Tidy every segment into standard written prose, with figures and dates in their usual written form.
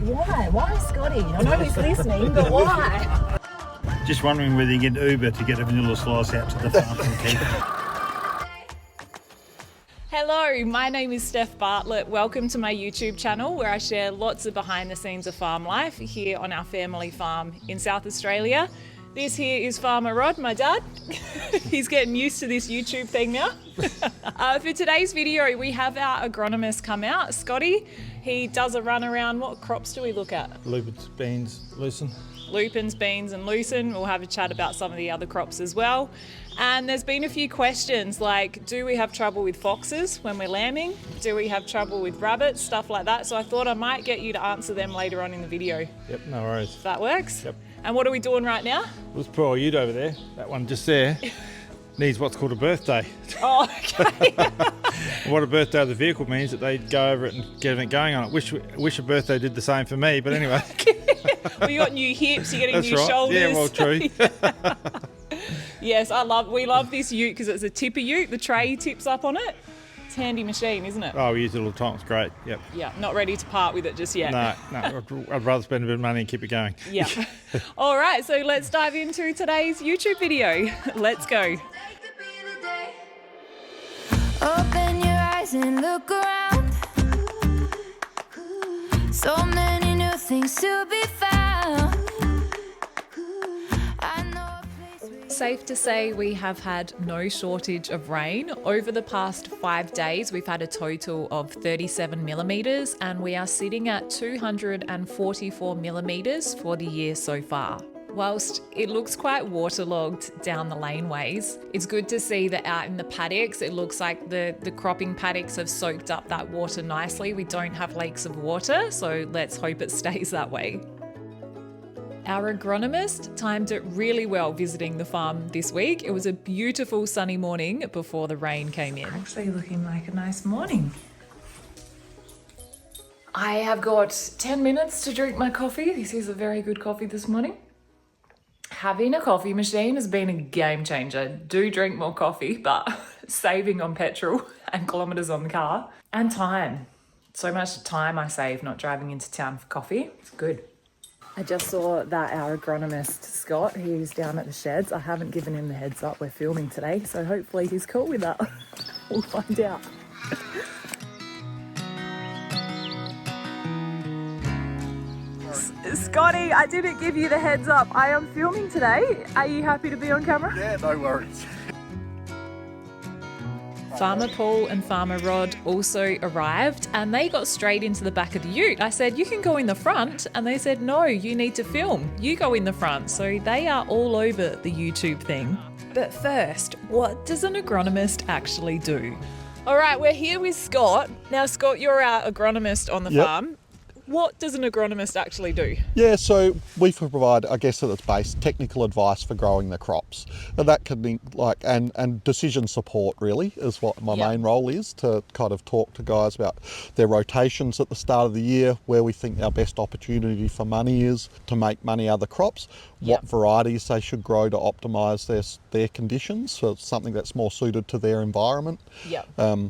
Why? Why Scotty? I know he's listening, but why? Just wondering whether you get Uber to get a vanilla slice out to the farm from Keith. Hello, my name is Steph Bartlett. Welcome to my YouTube channel where I share lots of behind the scenes of farm life here on our family farm in South Australia. This here is Farmer Rod, my dad. He's getting used to this YouTube thing now. For today's video, we have our agronomist come out, Scotty. He does a run around. What crops do we look at? Lupins, beans, lucerne. Lupins, beans and lucerne. We'll have a chat about some of the other crops as well. And there's been a few questions like, do we have trouble with foxes when we're lambing? Do we have trouble with rabbits? Stuff like that. So I thought I might get you to answer them later on in the video. Yep, no worries. If that works? Yep. And what are we doing right now? There's poor old ute over there, that one just there, needs what's called a birthday. Oh, okay. What a birthday of the vehicle means that they go over it and get it going on it. Wish a birthday did the same for me, but anyway. Well, you got new hips, you're getting That's new right. shoulders. Yeah, well, true. Yes, we love this ute because it's a tipper ute. The tray tips up on it. It's a handy machine, isn't it? Oh, we use it all the time. It's great. Yep. Yeah, not ready to part with it just yet. No, I'd rather spend a bit of money and keep it going. Yeah. All right, so let's dive into today's YouTube video. Let's go. Open your eyes and look around. So many new things to be found. I know a place where Safe to say we have had no shortage of rain. Over the past 5 days, we've had a total of 37 millimetres and we are sitting at 244 millimetres for the year so far. Whilst it looks quite waterlogged down the laneways, it's good to see that out in the paddocks, it looks like the cropping paddocks have soaked up that water nicely. We don't have lakes of water, so let's hope it stays that way. Our agronomist timed it really well visiting the farm this week. It was a beautiful sunny morning before the rain came in. Actually looking like a nice morning. I have got 10 minutes to drink my coffee. This is a very good coffee this morning. Having a coffee machine has been a game changer. Do drink more coffee, but saving on petrol and kilometres on the car and time. So much time I save not driving into town for coffee. It's good. I just saw that our agronomist, Scott, he's down at the sheds. I haven't given him the heads up we're filming today, so hopefully he's cool with that. We'll find out. Scotty, I didn't give you the heads up. I am filming today. Are you happy to be on camera? Yeah, no worries. Farmer Paul and Farmer Rod also arrived and they got straight into the back of the ute. I said, you can go in the front. And they said, no, you need to film. You go in the front. So they are all over the YouTube thing. But first, what does an agronomist actually do? All right, we're here with Scott. Now, Scott, you're our agronomist on the farm. What does an agronomist actually do? Yeah, so we provide, I guess at its base, technical advice for growing the crops. And that can be and decision support really is what my main role is, to kind of talk to guys about their rotations at the start of the year, where we think our best opportunity for money is to make money out of the crops, what varieties they should grow to optimise their conditions, so it's something that's more suited to their environment.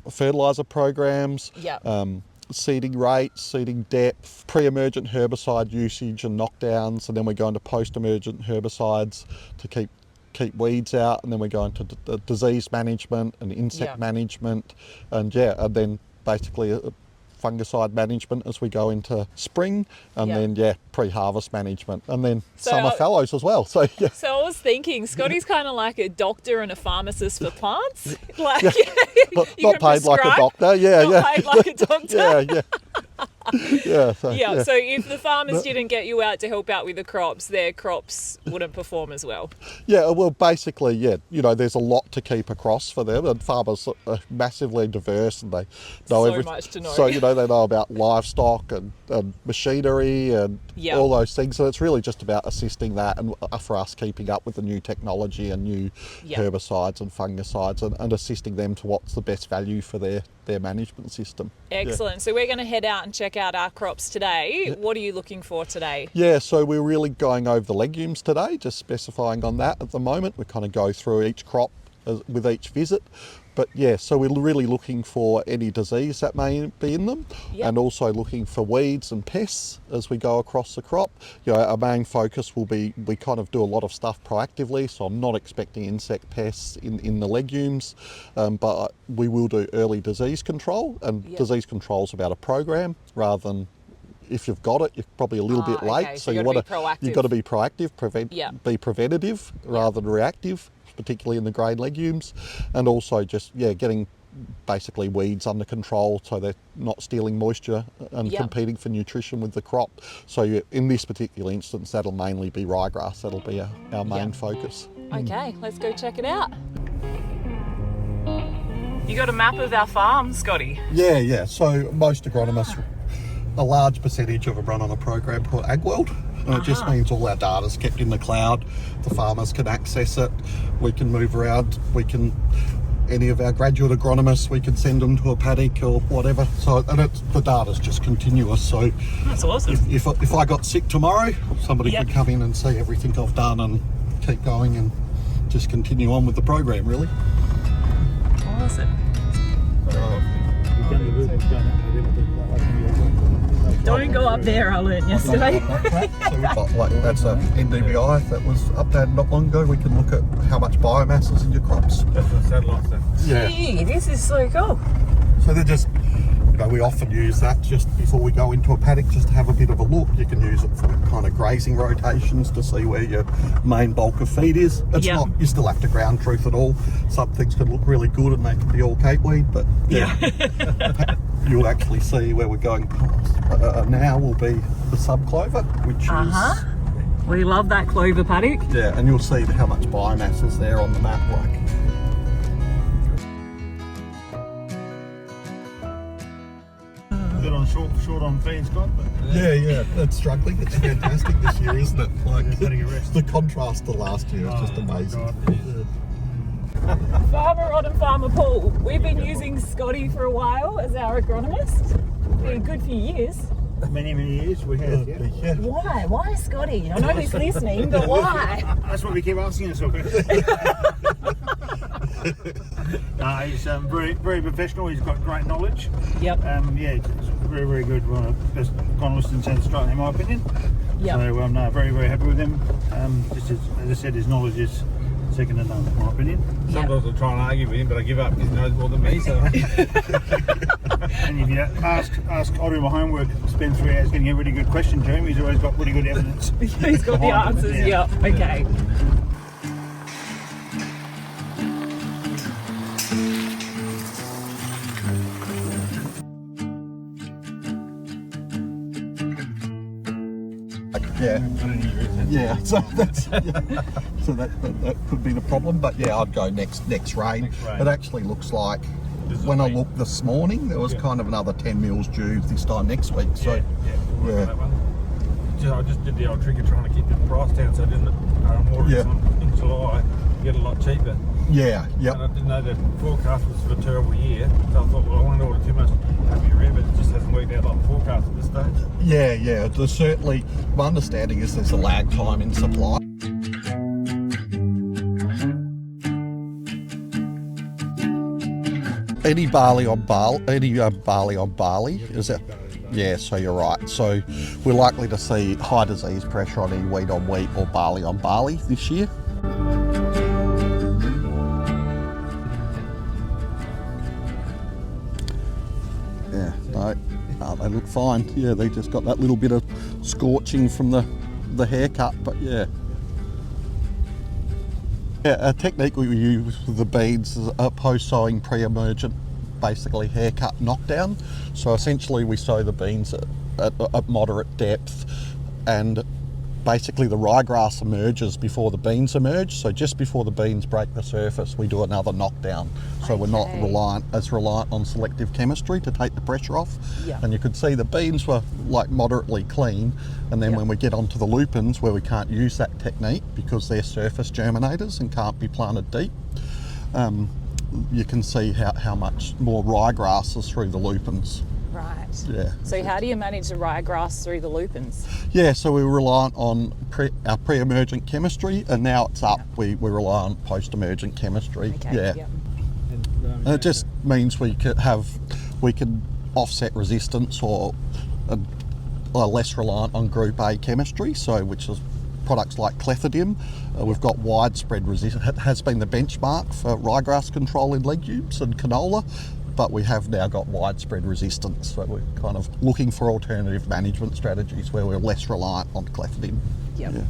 Fertiliser programs. Seeding rates, seeding depth, pre-emergent herbicide usage and knockdowns, and then we go into post-emergent herbicides to keep weeds out, and then we go into disease management and insect management, and then basically fungicide management as we go into spring, and then pre-harvest management, and then summer fallows as well. So So I was thinking, Scotty's kind of like a doctor and a pharmacist for plants. Like not paid like a doctor. Not paid like a doctor. So if the farmers didn't get you out to help out with the crops, their crops wouldn't perform as well. Basically, there's a lot to keep across for them, and farmers are massively diverse, and they know so much to know. So they know about livestock and machinery and all those things. So it's really just about assisting that, and for us keeping up with the new technology and new herbicides and fungicides, and assisting them to what's the best value for their management system. Excellent. So we're going to head out and check out our crops today. What are you looking for today? So we're really going over the legumes today, just specifying on that at the moment. We kind of go through each crop with each visit. But yeah, so we're really looking for any disease that may be in them, and also looking for weeds and pests as we go across the crop. You know, our main focus will be, we kind of do a lot of stuff proactively, so I'm not expecting insect pests in the legumes, but we will do early disease control, and disease control is about a program rather than, if you've got it, you're probably a little bit late. Okay. So you've got to be proactive, be preventative rather than reactive, particularly in the grain legumes, and also just getting basically weeds under control so they're not stealing moisture and competing for nutrition with the crop. So in this particular instance, that'll mainly be ryegrass. That'll be our main focus. Okay, let's go check it out. You got a map of our farm, Scotty? Yeah. So most agronomists, a large percentage of them run on a program called AgWorld. And it just means all our data's kept in the cloud. The farmers can access it. We can move around. Any of our graduate agronomists, we can send them to a paddock or whatever. So, and the data's just continuous. So that's awesome. If I got sick tomorrow, somebody could come in and see everything I've done and keep going and just continue on with the program, really. Awesome. Don't go up there, I learned yesterday. So we've got that's a NDVI that was updated not long ago. We can look at how much biomass is in your crops. That's a satellite stuff. Yeah. Gee, this is so cool. So they're just, we often use that just before we go into a paddock, just to have a bit of a look. You can use it for kind of grazing rotations to see where your main bulk of feed is. It's not, you still have to ground truth it all. Some things can look really good and they can be all capeweed, but you'll actually see where we're going past. Now will be the subclover, which is... We love that clover paddock. Yeah, and you'll see how much biomass is there on the map. Good on short on feed, Scott. But yeah, it's struggling. It's fantastic this year, isn't it? Like the contrast to last year is just amazing. Farmer Rod and Farmer Paul, we've been using Scotty for a while as our agronomist. Been a good few years. Many years we have. Yeah. Why? Why Scotty? I know he's listening, but why? That's what we keep asking ourselves. He's very professional. He's got great knowledge. Yep. He's very good. One of the best economists in South Australia, in my opinion. Yep. So very happy with him. Just as I said, his knowledge is second to none, in my opinion. Sometimes I try and argue with him, but I give up because he knows more than me. So. And if you ask I do my homework, spend 3 hours getting a really good question to him, he's always got really good evidence. He's got the answers. Yeah. Yep. Okay. Yeah. So that's so that could be the problem. But I'd go next rain. It actually looks like when I looked this morning, there was kind of another 10 mils due this time next week. So I just did the old trick of trying to keep the price down, so I didn't order it in July, get a lot cheaper. Yeah. Yep. And I didn't know the forecast was for a terrible year, so I thought, well, I won't order too much happy red, but it just hasn't worked out like the forecast at this stage. Yeah. There's certainly, my understanding is there's a lag time in supply. Any barley on barley, is it? Yeah, so you're right. So we're likely to see high disease pressure on any wheat on wheat or barley on barley this year. Yeah, no, they look fine. Yeah, they just got that little bit of scorching from the haircut, but yeah. Yeah, a technique we use with the beans is a post-sowing pre-emergent, basically haircut knockdown. So essentially we sow the beans at moderate depth, and basically the ryegrass emerges before the beans emerge. So just before the beans break the surface, we do another knockdown. So we're not reliant on selective chemistry to take the pressure off. Yep. And you could see the beans were like moderately clean. And then when we get onto the lupins, where we can't use that technique because they're surface germinators and can't be planted deep, you can see how much more ryegrass is through the lupins. Right. Yeah. So how do you manage the ryegrass through the lupins? Yeah, so we rely on our pre-emergent chemistry, and now it's up. We rely on post-emergent chemistry. Okay. Yeah. Yep. And It just means we can offset resistance or are less reliant on Group A chemistry, so which is products like clethodim. We've got widespread resistance. It has been the benchmark for ryegrass control in legumes and canola, but we have now got widespread resistance. So we're kind of looking for alternative management strategies where we're less reliant on clethodim. Yep. Yeah.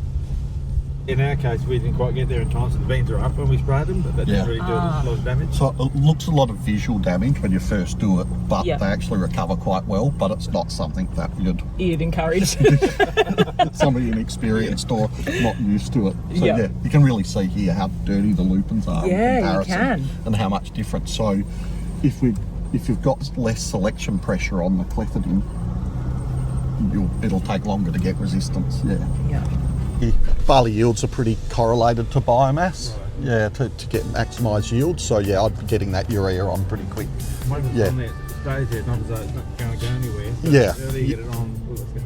In our case, we didn't quite get there in time, so the beans are up when we sprayed them, but that didn't really do a lot of damage. So it looks a lot of visual damage when you first do it, but Yep. they actually recover quite well, but it's not something that You'd encourage. somebody inexperienced or not used to it. So Yep. yeah, you can really see here how dirty the lupins are Yeah, in you comparison can. and how much difference. So if you've got less selection pressure on the clethodim, it'll take longer to get resistance. Yeah. Yeah. Barley yields are pretty correlated to biomass. Yeah, to get maximise yield. So yeah, I'd be getting that urea on pretty quick. Once it's Yeah. on there, it stays there, not as though it's not going to go anywhere. So Yeah. the earlier you get it on,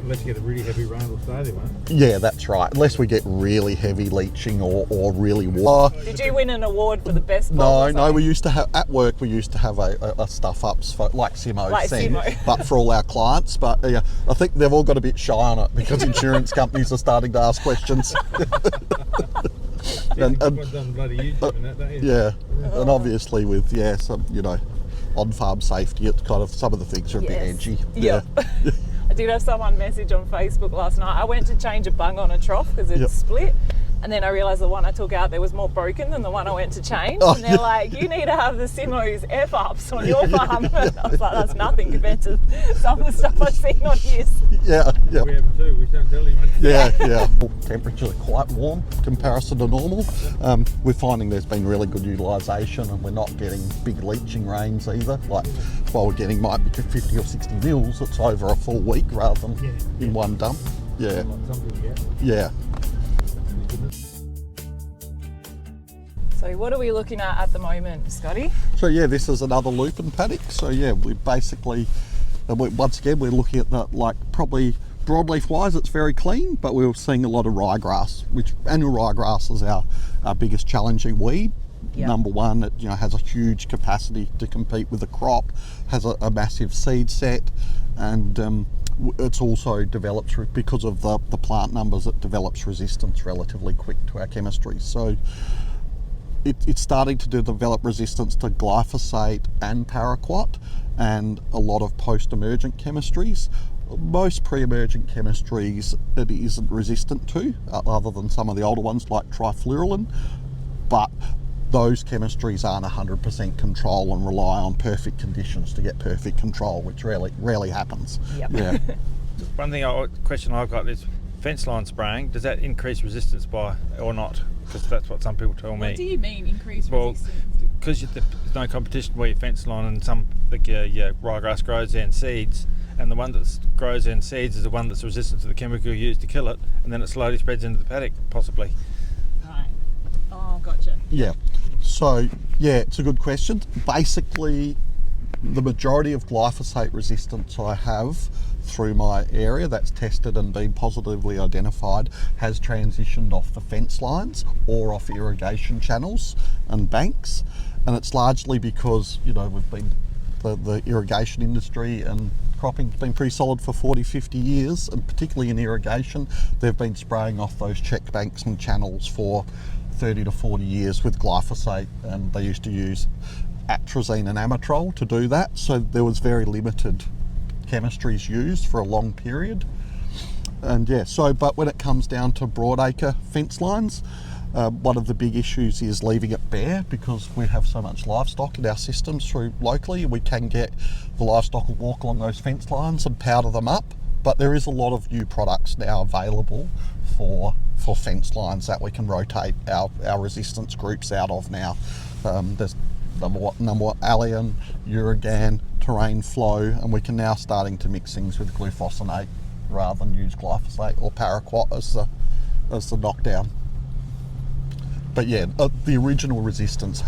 unless you get a really heavy rain, it'll stay there, won't it? Yeah, that's right. Unless we get really heavy leaching or really water. Did you win an award for the best No, bulb or no, something? we used to have, at work we used to have a stuff ups for, like Simo Like said, Simo. but for all our clients. But yeah, I think they've all got a bit shy on it because insurance companies are starting to ask questions. and, Everyone's done bloody YouTube and that, don't you? yeah, and obviously with some on-farm safety, it's kind of some of the things are a bit Yes. edgy. Yep. I did have someone message on Facebook last night. I went to change a bung on a trough because it's Yep. split. And then I realised the one I took out there was more broken than the one I went to change. Oh, and they're like, you need to have the Simo's F-ups on your farm. I was like, that's nothing compared to some of the stuff I've seen on his. Yeah, yeah. We have too, we don't tell you much. Yeah. Temperatures are quite warm in comparison to normal. We're finding there's been really good utilisation and we're not getting big leaching rains either. Like while we're getting might be 50 or 60 mils, it's over a full week rather than in one dump. Yeah, Like some people get. yeah. So what are we looking at the moment, Scotty? So yeah, this is another lupin paddock. So yeah, we basically, once again, we're looking at the, like probably broadleaf wise, it's very clean, but we're seeing a lot of ryegrass, which annual ryegrass is our biggest challenging weed. Yep. Number one, it has a huge capacity to compete with the crop, has a massive seed set, and it's also develops, because of the plant numbers, it develops resistance relatively quick to our chemistry. So it's starting to develop resistance to glyphosate and paraquat and a lot of post-emergent chemistries. Most pre-emergent chemistries it isn't resistant to, other than some of the older ones like trifluralin, but those chemistries aren't 100% control and rely on perfect conditions to get perfect control, which rarely happens. Yep. Yeah. One question I've got is fence line spraying, does that increase resistance by or not? Because that's what some people tell me. What do you mean increase Well, resistance? because there's no competition where your fence line and some ryegrass grows and seeds, and the one that grows and seeds is the one that's resistant to the chemical used to kill it, and then it slowly spreads into the paddock, possibly. Right. Oh, gotcha. Yeah. So, yeah, it's a good question. Basically, the majority of glyphosate resistance I have through my area that's tested and been positively identified has transitioned off the fence lines or off irrigation channels and banks. And it's largely because, we've been, the irrigation industry and cropping's been pretty solid for 40, 50 years, and particularly in irrigation, they've been spraying off those check banks and channels for 30 to 40 years with glyphosate, and they used to use atrazine and amitrole to do that, so there was very limited chemistries used for a long period. And but when it comes down to broadacre fence lines, one of the big issues is leaving it bare, because we have so much livestock in our systems through locally. We can get the livestock will walk along those fence lines and powder them up, but there is a lot of new products now available for fence lines that we can rotate our resistance groups out of now. There's number one Allium, Uragan, Terrain Flow, and we can now starting to mix things with glufosinate rather than use glyphosate or paraquat as the knockdown. But yeah, the original resistance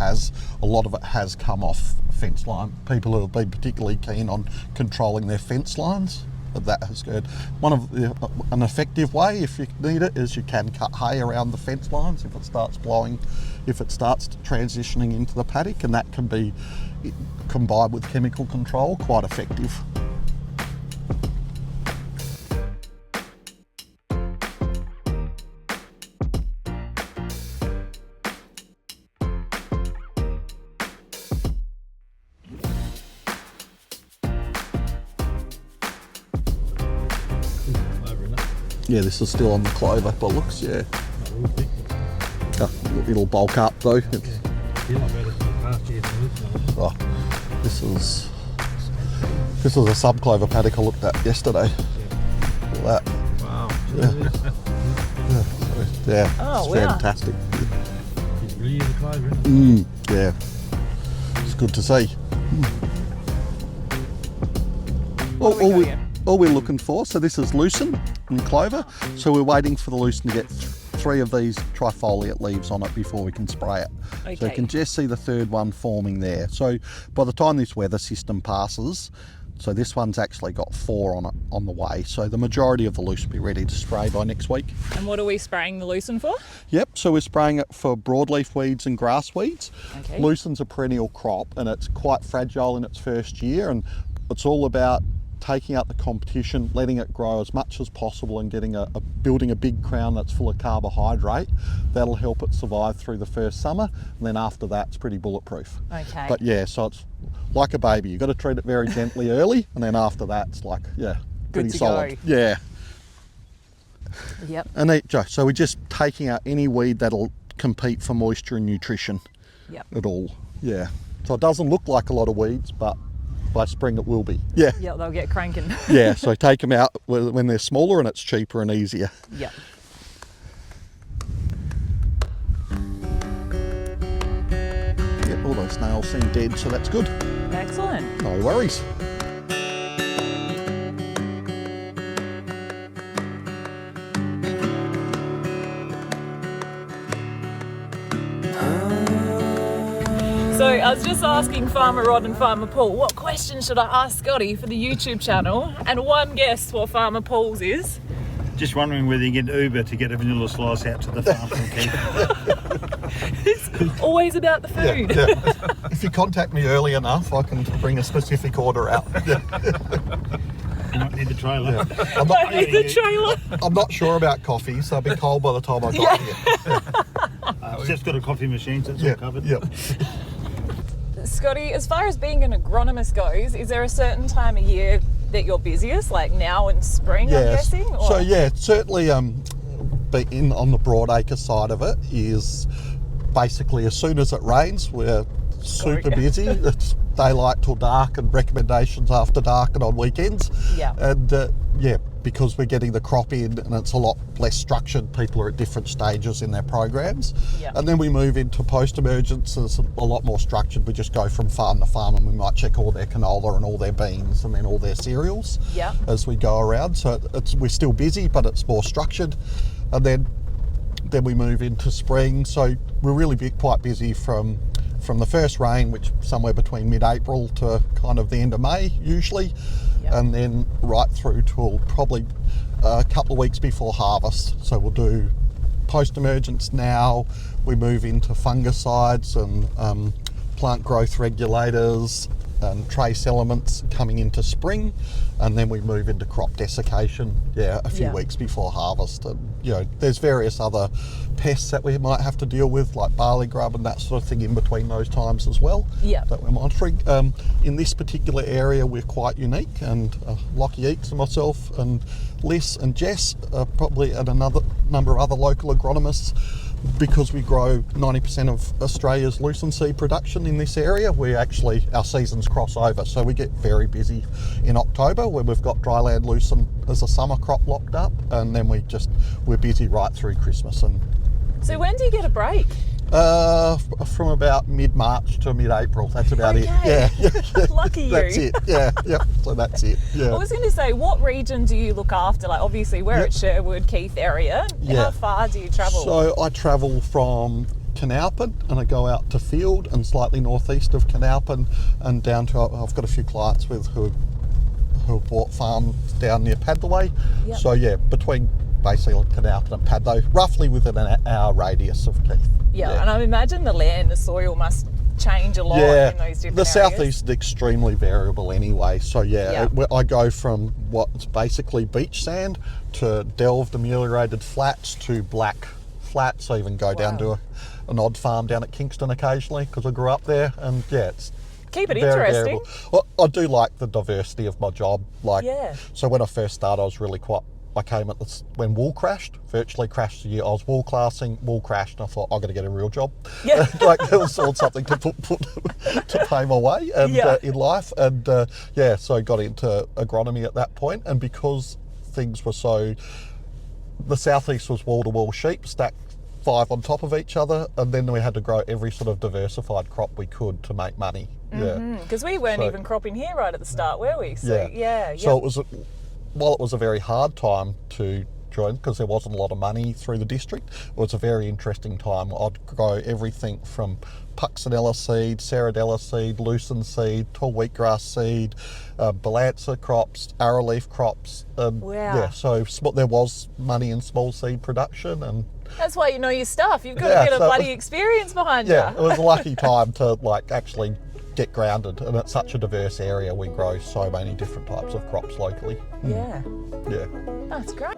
a lot of it has come off fence line. People who have been particularly keen on controlling their fence lines but that is good. An effective way, if you need it, is you can cut hay around the fence lines if it starts blowing, if it starts transitioning into the paddock, and that can be, combined with chemical control, quite effective. Yeah, this is still on the clover, but looks, yeah. It'll bulk up though. Oh, this is a sub-clover paddock I looked at yesterday. Look at that. Wow. Yeah, Oh, it's wow. fantastic. It really is a clover, isn't it? Yeah, it's good to see. All we're looking for, so this is lucerne and clover, so we're waiting for the lucerne to get 3 of these trifoliate leaves on it before we can spray it. So you Okay. can just see the third one forming there. So by the time this weather system passes, so this one's actually got 4 on it on the way, so the majority of the lucerne will be ready to spray by next week. And what are we spraying the lucerne for? Yep, so we're spraying it for broadleaf weeds and grass weeds. Okay. Lucerne's a perennial crop and it's quite fragile in its first year, and it's all about taking out the competition, letting it grow as much as possible and getting building a big crown that's full of carbohydrate. That'll help it survive through the first summer, and then after that it's pretty bulletproof. Okay. But yeah, so it's like a baby. You've got to treat it very gently early, and then after that it's like, yeah, pretty to solid. go. Yeah. Yep. And so we're just taking out any weed that'll compete for moisture and nutrition Yep. at all. Yeah. So it doesn't look like a lot of weeds, but by spring it will be. Yeah. Yep, they'll get cranking. Yeah, so take them out when they're smaller and it's cheaper and easier. Yep. Yep, all those snails seem dead, so that's good. Excellent. No worries. So I was just asking Farmer Rod and Farmer Paul, what question should I ask Scotty for the YouTube channel? And one guess what Farmer Paul's is. Just wondering whether you get Uber to get a vanilla slice out to the farm from Keith. It's always about the food. Yeah. If you contact me early enough, I can bring a specific order out. Yeah. You might need the trailer. Yeah. I need the trailer. I'm not sure about coffee, so I'll be cold by the time I got here. It's just got a coffee machine, so it's all covered. Yep. Scotty, as far as being an agronomist goes, is there a certain time of year that you're busiest, like now in spring, I'm guessing? Or? So yeah, certainly being on the broadacre side of it is basically as soon as it rains, we're super busy. It's daylight till dark and recommendations after dark and on weekends. Yeah. And yeah, because we're getting the crop in and it's a lot less structured, people are at different stages in their programs. Yeah. And then we move into post-emergence, it's a lot more structured. We just go from farm to farm and we might check all their canola and all their beans and then all their cereals Yeah. as we go around. So we're still busy, but it's more structured. And then we move into spring. So we're really quite busy from the first rain, which somewhere between mid-April to kind of the end of May usually, and then right through till probably a couple of weeks before harvest. So we'll do post-emergence now, we move into fungicides and plant growth regulators and trace elements coming into spring, and then we move into crop desiccation a few weeks before harvest. And there's various other pests that we might have to deal with, like barley grub and that sort of thing in between those times as well, that we're monitoring. In this particular area we're quite unique, and Lockie Eakes and myself and Liz and Jess probably and another number of other local agronomists, because we grow 90% of Australia's lucerne seed production in this area, our seasons cross over. So we get very busy in October when we've got dryland lucerne as a summer crop locked up, and then we're busy right through Christmas. And So when do you get a break? from about mid-March to mid-April, that's about it. Yeah. Lucky you. That's it. Yeah. So that's it. Yeah. I was going to say, what region do you look after? Like, obviously, we're at Sherwood, Keith area. How far do you travel? So I travel from Canalpin and I go out to Field and slightly northeast of Canalpin and down to, I've got a few clients who who have bought farms down near Padway. Yep. So yeah, between basically Canalton and Paddo, roughly within an hour radius of Keith. Yeah, and I imagine the soil must change a lot in those different the areas. southeast is extremely variable anyway. So I go from what's basically beach sand to delved ameliorated flats to black flats. I even go down to an odd farm down at Kingston occasionally because I grew up there, and it's keep it very interesting. variable. Well, I do like the diversity of my job. So when I first started, I was really I came at this when wool crashed, virtually crashed the year. I was wool classing, wool crashed, and I thought, I've got to get a real job. Yeah. There was something to put to pay my way and in life. And so I got into agronomy at that point. And because things were the southeast was wall-to-wall sheep, stacked 5 on top of each other, and then we had to grow every sort of diversified crop we could to make money. Because we weren't even cropping here right at the start, were we? So, So it was... While it was a very hard time to join because there wasn't a lot of money through the district, it was a very interesting time. I'd grow everything from Puxinella seed, Ceradella seed, lucerne seed, tall wheatgrass seed, balanza crops, arrowleaf crops. So there was money in small seed production, and that's why you know your stuff. You've got to get a bloody experience behind you. Yeah, it was a lucky time to actually get grounded, and it's such a diverse area. We grow so many different types of crops locally. Yeah. That's great.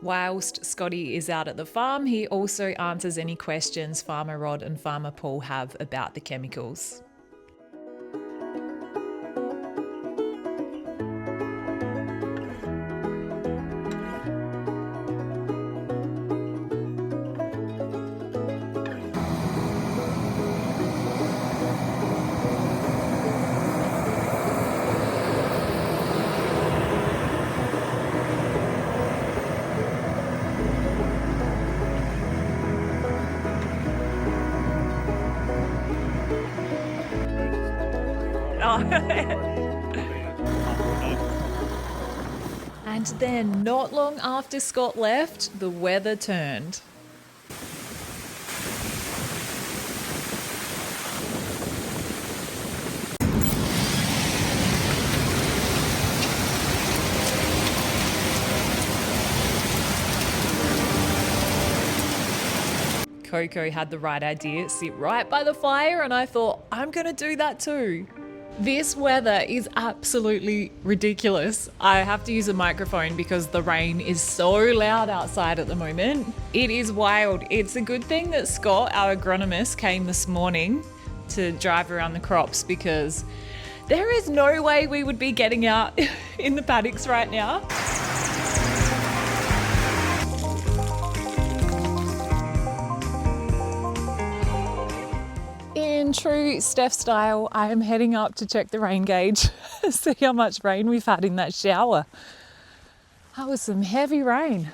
Whilst Scotty is out at the farm, he also answers any questions Farmer Rod and Farmer Paul have about the chemicals. And then, not long after Scott left, the weather turned. Coco had the right idea, sit right by the fire, and I thought, I'm gonna do that too. This weather is absolutely ridiculous. I have to use a microphone because the rain is so loud outside at the moment. It is wild. It's a good thing that Scott, our agronomist, came this morning to drive around the crops because there is no way we would be getting out in the paddocks right now. In true Steph style, I am heading up to check the rain gauge, see how much rain we've had in that shower. That was some heavy rain.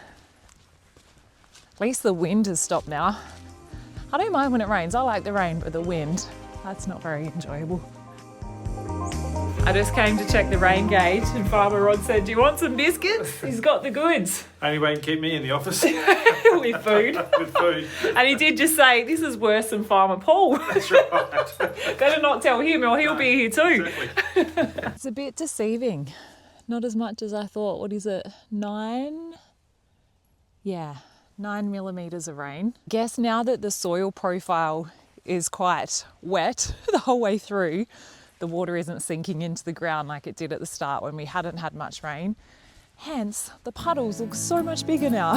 At least the wind has stopped now. I don't mind when it rains, I like the rain, but the wind, that's not very enjoyable. I just came to check the rain gauge and Farmer Rod said, do you want some biscuits? He's got the goods. Only way to keep me in the office. With food. With food. And he did just say, this is worse than Farmer Paul. That's right. Better not tell him or he'll be here too. Exactly. It's a bit deceiving. Not as much as I thought. What is it? 9? Yeah, 9 millimetres of rain. Guess now that the soil profile is quite wet the whole way through, the water isn't sinking into the ground like it did at the start when we hadn't had much rain. Hence, the puddles look so much bigger now.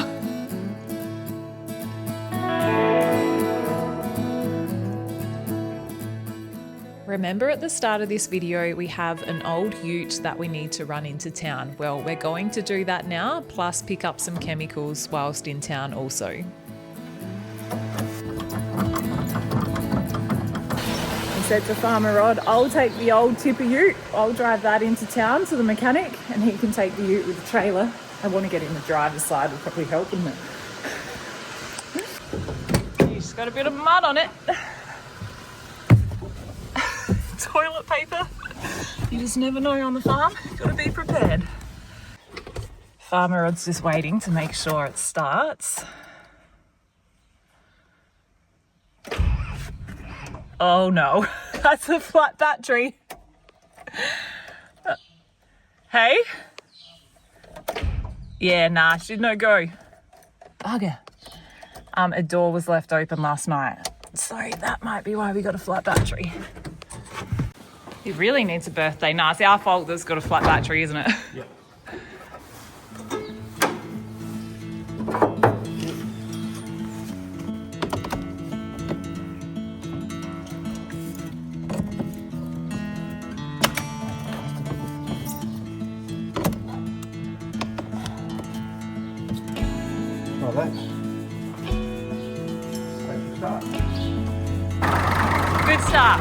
Remember at the start of this video, we have an old ute that we need to run into town. Well, we're going to do that now, plus pick up some chemicals whilst in town also. Said to Farmer Rod, I'll take the old tipper ute, I'll drive that into town to the mechanic and he can take the ute with the trailer. I want to get in the driver's side, would probably help, wouldn't it? It's got a bit of mud on it. Toilet paper. You just never know on the farm, got to be prepared. Farmer Rod's just waiting to make sure it starts. Oh no, that's a flat battery. Hey? Yeah, nah, she'd no go. Bugger. A door was left open last night, so that might be why we got a flat battery. He really needs a birthday. Nah, it's our fault that's got a flat battery, isn't it? Yep. Good start.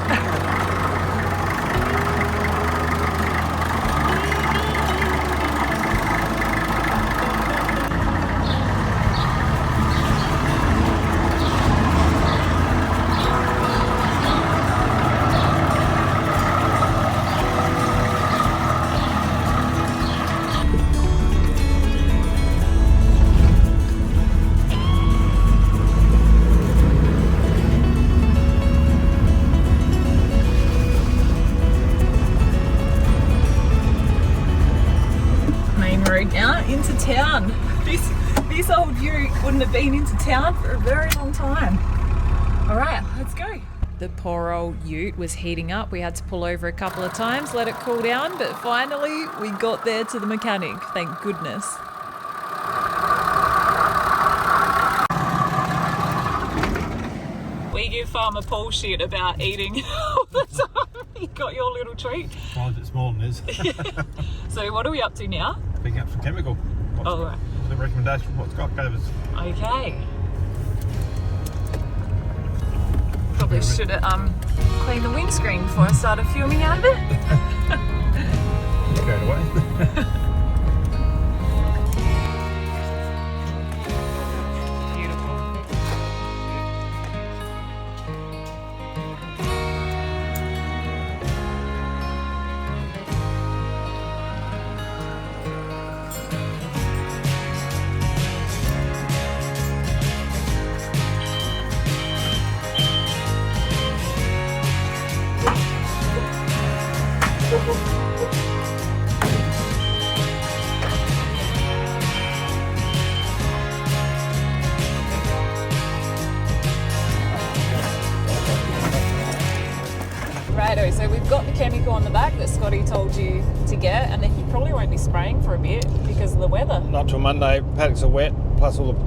Out into town. This old ute wouldn't have been into town for a very long time. All right, let's go. The poor old ute was heating up. We had to pull over a couple of times, let it cool down, but finally we got there to the mechanic, thank goodness. We give Farmer Paul shit about eating all the time. You got your little treat. Why is it smaller than this? So what are we up to now? Picking up some chemical. Oh, right. The recommendation from what Scott gave us. Okay. Probably should have cleaned the windscreen before I started filming out of it. Straight away. Righto, so we've got the chemical on the back that Scotty told you to get, and then you probably won't be spraying for a bit because of the weather. Not till Monday. Paddocks are wet, plus all the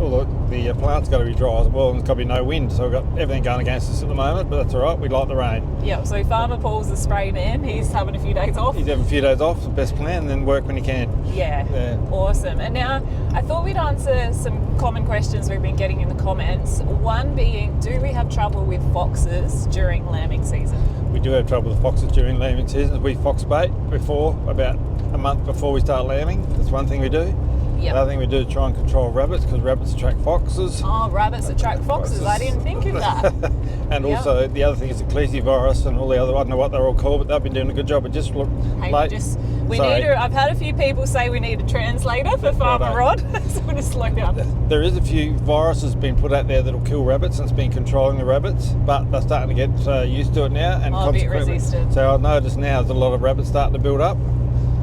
plants got to be dry as well, and there's got to be no wind. So we've got everything going against us at the moment, but that's all right. We like the rain. Yeah, so Farmer Paul's the spray man. He's having a few days off. He's having a few days off, the best plan, and then work when he can. Yeah, awesome. And now I thought we'd answer some common questions we've been getting in the comments. One being, do we have trouble with foxes during lambing season? We do have trouble with foxes during lambing season. We fox bait about a month before we start lambing. That's one thing we do. Yep. Another thing we do is try and control rabbits, because rabbits attract foxes. Oh, rabbits attract foxes. I didn't think of that. And also the other thing is the cleese virus and all the other, I don't know what they're all called, but they've been doing a good job. But just look, I've had a few people say we need a translator for Farmer Rod, so we're going to slow down. There is a few viruses being put out there that'll kill rabbits, and it's been controlling the rabbits, but they're starting to get used to it now, and a bit resistant. So I noticed now there's a lot of rabbits starting to build up.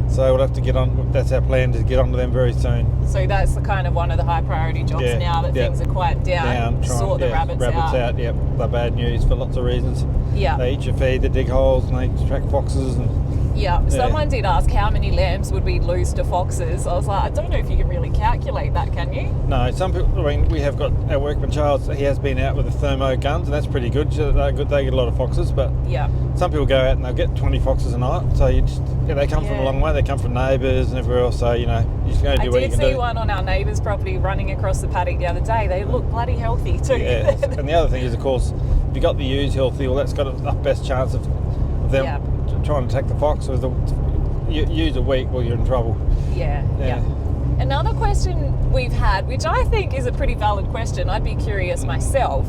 So we'll have to get on. That's our plan, to get onto them very soon. So that's the kind of one of the high priority jobs now that things are quiet down. Sort the rabbits out. Yep, they're bad news for lots of reasons. Yeah, they eat your feed, they dig holes, and they attract foxes. And someone did ask how many lambs would we lose to foxes. I was like, I don't know if you can really calculate that, can you? No, some people. I mean, we have got our workman Charles. He has been out with the thermo guns, and that's pretty good. They're good. They get a lot of foxes, but some people go out and they'll get 20 foxes a night. So they come from a long way. They come from neighbours and everywhere else. So you just go do what you can do. I did see one on our neighbour's property running across the paddock the other day. They look bloody healthy too. Yeah, and the other thing is, of course, if you got the ewes healthy, well, that's got the best chance of them trying to attack the fox. Or the ewes are weak, well, you're in trouble. Yeah. Another question we've had, which I think is a pretty valid question, I'd be curious myself,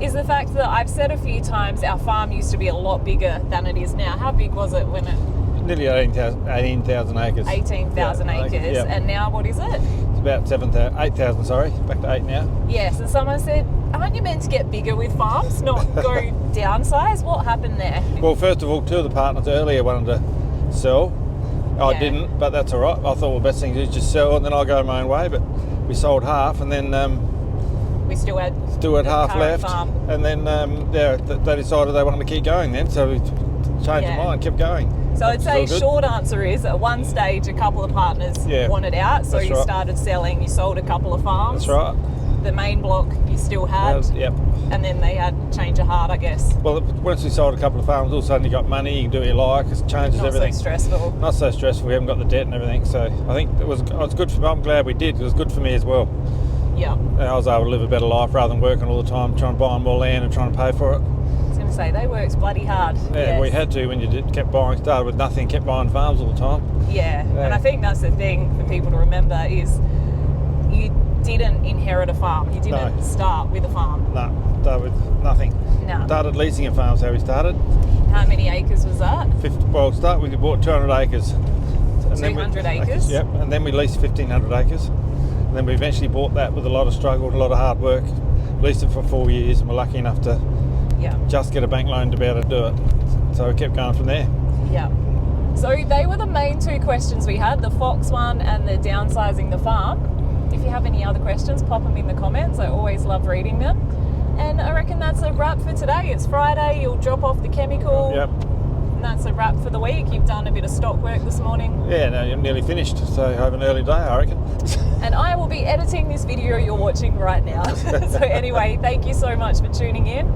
is the fact that I've said a few times our farm used to be a lot bigger than it is now. How big was it when it... Nearly 18,000 acres. 18,000 acres, and now what is it? It's about 8,000, sorry, back to 8 now. Yes, and someone said, aren't you meant to get bigger with farms, not go downsize? What happened there? Well, first of all, two of the partners earlier wanted to sell, I Yeah. didn't, but that's all right. I thought, well, the best thing to do is just sell and then I'll go my own way. But we sold half, and then We still had still had the half current left. farm. And then they decided they wanted to keep going then, so we changed Yeah. our mind, kept going. So I'd say It's all good. short answer is at one stage a couple of partners Yeah, wanted out, so that's you right. started selling, you sold a couple of farms. That's right. The main block you still had, Yep. and then they had change of heart, I guess. Well, once we sold a couple of farms, all of a sudden you got money, you can do what you like, it changes Not everything. so stressful. Not so stressful, we haven't got the debt and everything, so I think it was good for me. I'm glad we did, it was good for me as well. Yeah. I was able to live a better life rather than working all the time, trying to buy more land and trying to pay for it. I was going to say, they worked bloody hard. Yeah, Yes. we had to when you kept buying, started with nothing, kept buying farms all the time. Yeah, Yeah. and I think that's the thing for people to remember is you didn't inherit a farm. You didn't No. start with a farm. No, started with nothing. No. Started leasing a farm, that's how we started. How many acres was that? We bought 200 acres. And then 200 acres? Yep, and then we leased 1,500 acres. And then we eventually bought that with a lot of struggle and a lot of hard work. Leased it for 4 years and we're lucky enough to Yeah. just get a bank loan to be able to do it. So we kept going from there. Yeah. So they were the main two questions we had, the fox one and the downsizing the farm. If you have any other questions, pop them in the comments. I always love reading them. And I reckon that's a wrap for today. It's Friday, you'll drop off the chemical. Yep. And that's a wrap for the week. You've done a bit of stock work this morning. Yeah, no, you're nearly finished. So I have an early day, I reckon. And I will be editing this video you're watching right now. So anyway, thank you so much for tuning in.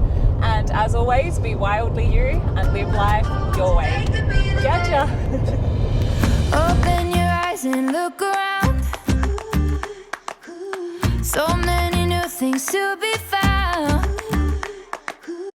And as always, be wildly you and live life your way. Gotcha. Open your eyes and look around. So many new things to